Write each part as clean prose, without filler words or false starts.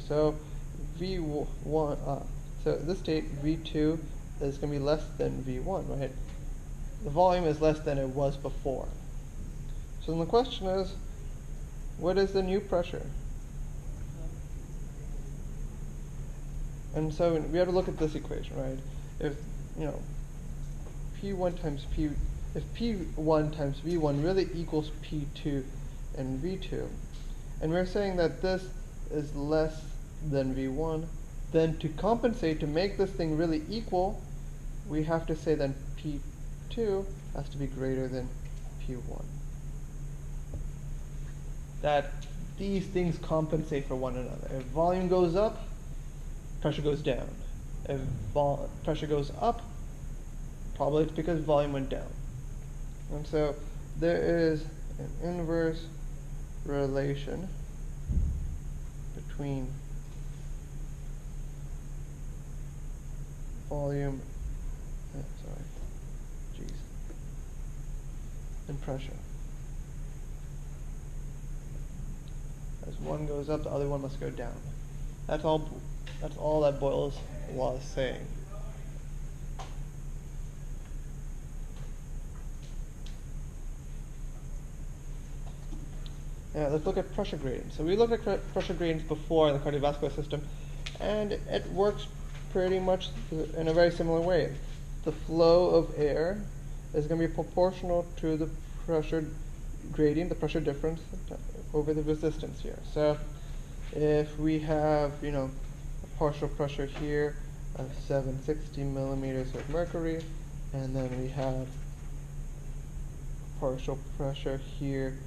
So V1, so in this state V2 is going to be less than V1, right? The volume is less than it was before. So then the question is, what is the new pressure? And so we have to look at this equation, right? If P1 times P, if P1 times V1 really equals P2 and V2, and we're saying that this is less than V1, then to compensate, to make this thing really equal, we have to say that P2 has to be greater than P1. That these things compensate for one another. If volume goes up, pressure goes down. If pressure goes up, probably it's because volume went down. And so there is an inverse relation between volume and pressure. As one goes up, the other one must go down. That's all that Boyle's law is saying. Now let's look at pressure gradients. So we looked at pressure gradients before in the cardiovascular system, and it works pretty much in a very similar way. The flow of air is going to be proportional to the pressure gradient, the pressure difference over the resistance here. So if we have, a partial pressure here of 760 millimeters of mercury, and then we have partial pressure here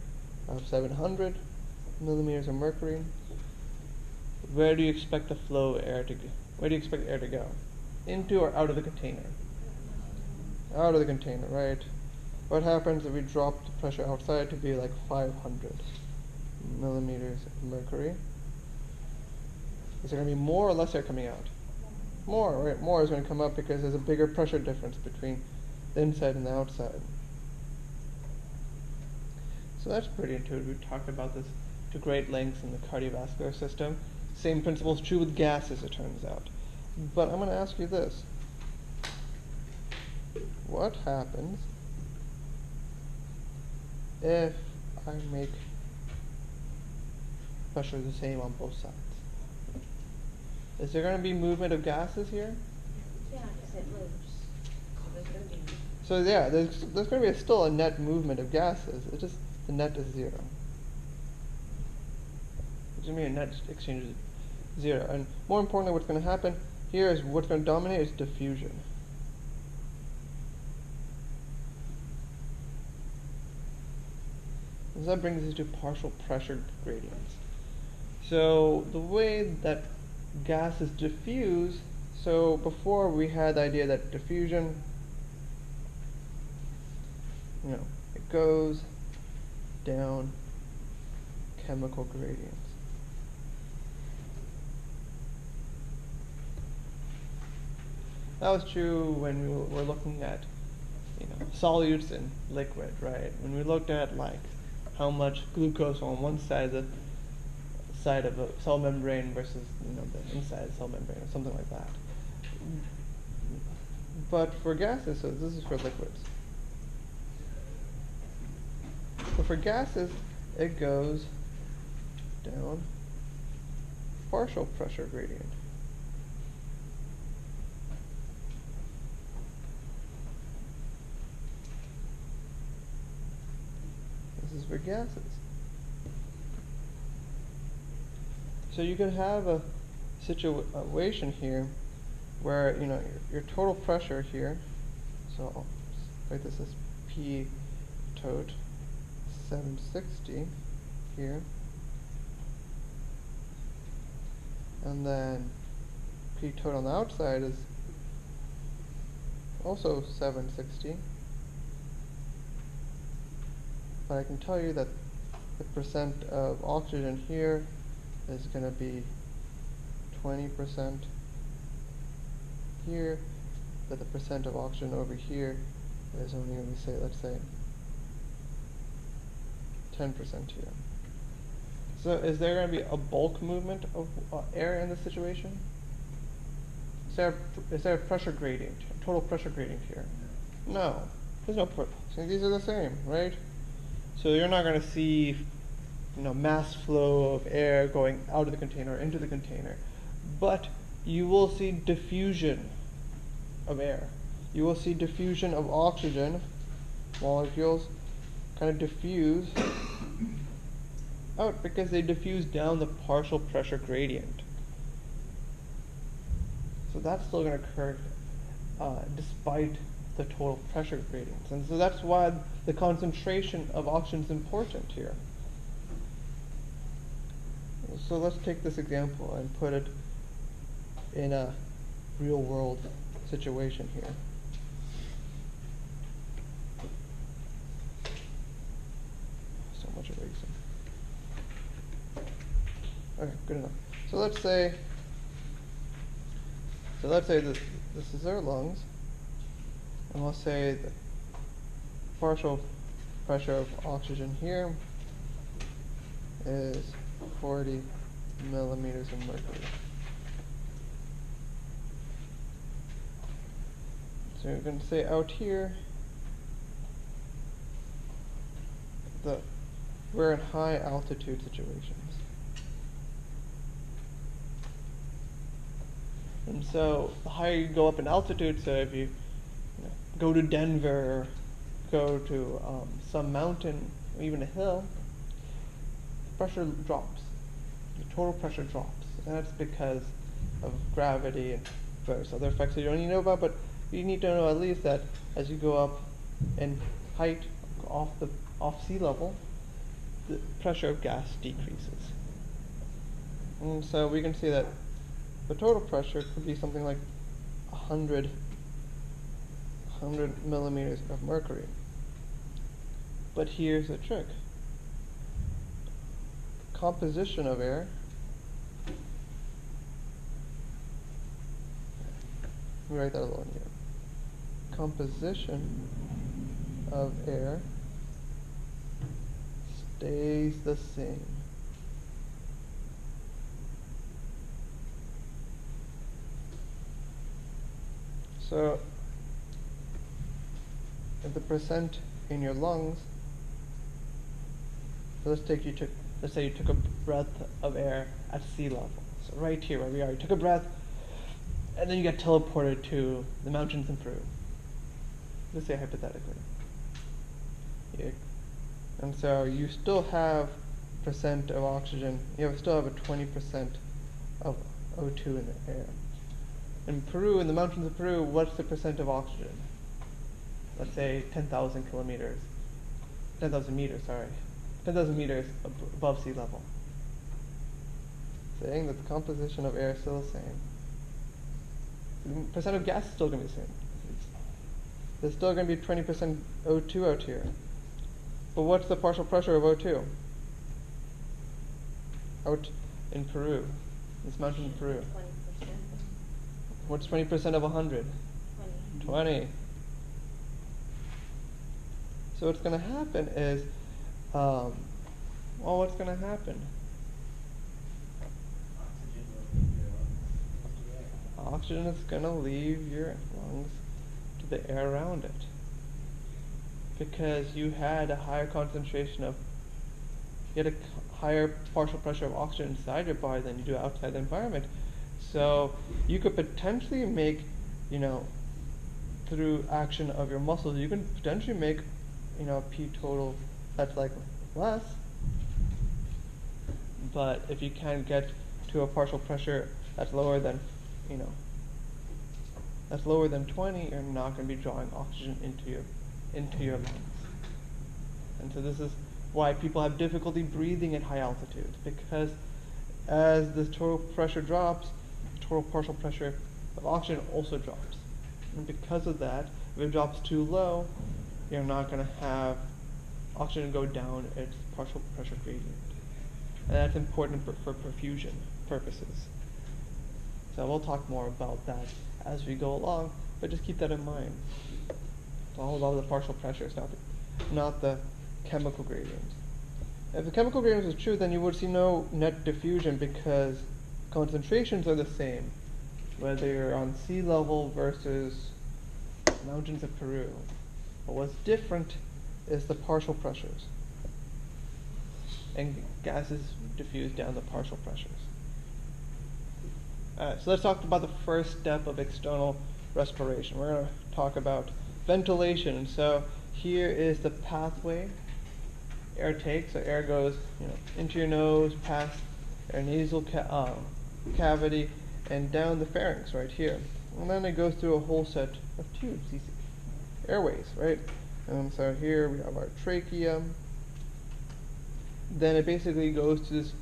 of 700 millimeters of mercury, where do you expect the flow of air to go? Where do you expect air to go? Into or out of the container? Out of the container, right? What happens if we drop the pressure outside to be like 500 millimeters of mercury? Is there going to be more or less air coming out? More, right? More is going to come up because there's a bigger pressure difference between the inside and the outside. So that's pretty intuitive. We talked about this to great lengths in the cardiovascular system. Same principle is true with gases, it turns out. But I'm going to ask you this. What happens if I make pressure the same on both sides? Is there going to be movement of gases here? Yeah, because it moves. So there's going to be. So yeah, there's going to be still a net movement of gases. It's just the net is zero. It's going to be a net exchange of zero. And more importantly, what's going to happen here is what's going to dominate is diffusion. So that brings us to partial pressure gradients. So the way that gases diffuse, so before we had the idea that diffusion, it goes down chemical gradients. That was true when we were looking at solutes and liquid, right? When we looked at like how much glucose on one side of a cell membrane versus the inside of the cell membrane or something like that. But for gases, so this is for liquids. So for gases, it goes down partial pressure gradient. This is for gases. So you can have a situation here where your total pressure here, so I'll write this as P tot 760 here, and then P tot on the outside is also 760, but I can tell you that the percent of oxygen here is going to be 20% here, but the percent of oxygen over here is only going to be, let's say, 10% here. So is there going to be a bulk movement of air in this situation? Is there a pressure gradient, a total pressure gradient here? No. There's no see, these are the same, right? So you're not going to see mass flow of air going out of the container or into the container. But you will see diffusion of air. You will see diffusion of oxygen molecules kind of diffuse out because they diffuse down the partial pressure gradient. So that's still going to occur despite the total pressure gradients. And so that's why the concentration of oxygen is important here. So let's take this example and put it in a real world situation here. So much erasing. Okay, good enough. So let's say this is our lungs, and we'll say the partial pressure of oxygen here is 40 millimeters of mercury. So we're going to say out here that we're in high altitude situations. And so the higher you go up in altitude, so if you go to Denver, or go to some mountain, or even a hill, pressure drops. The total pressure drops. And that's because of gravity and various other effects that you don't need to know about, but you need to know at least that as you go up in height off sea level, the pressure of gas decreases. And so we can see that the total pressure could be something like 100 millimeters of mercury. But here's the trick. Composition of air. Let me write that alone here. Composition of air stays the same. So if the percent in your lungs, so let's say you took a breath of air at sea level. So right here where we are, you took a breath and then you get teleported to the mountains in Peru. Let's say hypothetically. And so you still have percent of oxygen, still have a 20% of O2 in the air. In Peru, in the mountains of Peru, what's the percent of oxygen? Let's say 10,000 meters above sea level. Saying that the composition of air is still the same. The percent of gas is still going to be the same. There's still going to be 20% O2 out here. But what's the partial pressure of O2? Out in Peru, this mountain in Peru. 20%. What's 20% of 100? 20. So what's going to happen is, what's going to happen? Oxygen is going to leave your lungs to the air around it. Because you had a higher concentration you had a higher partial pressure of oxygen inside your body than you do outside the environment. So you could potentially make, through action of your muscles, you can potentially make, a P total that's like less. But if you can't get to a partial pressure that's lower than, that's lower than 20, you're not going to be drawing oxygen into your lungs. And so this is why people have difficulty breathing at high altitude, because as the total pressure drops, the total partial pressure of oxygen also drops. And because of that, if it drops too low, you're not going to have oxygen go down its partial pressure gradient. And that's important for perfusion purposes. So we'll talk more about that as we go along, but just keep that in mind. It's all about the partial pressures, not the chemical gradients. If the chemical gradient is true, then you would see no net diffusion because concentrations are the same, whether you're on sea level versus mountains of Peru. But what's different is the partial pressures. And gases diffuse down the partial pressures. Alright, so let's talk about the first step of external respiration. We're going to talk about ventilation. So here is the pathway air takes. So air goes, into your nose, past your nasal cavity, and down the pharynx right here. And then it goes through a whole set of tubes, these airways, right? And so here we have our trachea. Then it basically goes to this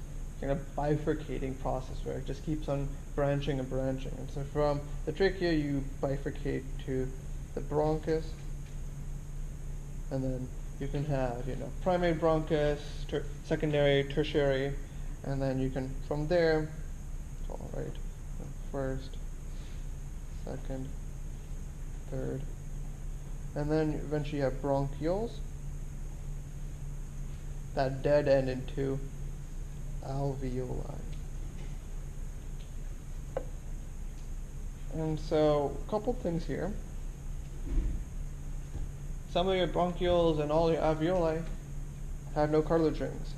kind of bifurcating process where it just keeps on branching and branching. And so from the trachea you bifurcate to the bronchus, and then you can have, primary bronchus, secondary, tertiary, and then you can, from there, all right, first, second, third, and then eventually you have bronchioles that dead end into alveoli. And so, a couple things here. Some of your bronchioles and all your alveoli have no cartilage rings.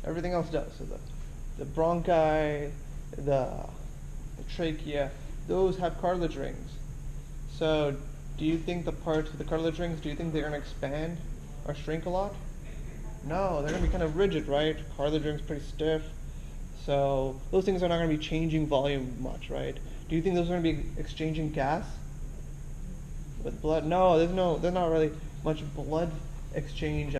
Everything else does. So the bronchi, the trachea, those have cartilage rings. So do you think the parts with the cartilage rings, do you think they're going to expand or shrink a lot? No, they're going to be kind of rigid, right? Cartilage rings pretty stiff. So those things are not going to be changing volume much, right? Do you think those are going to be exchanging gas with blood? No, there's not really much blood exchange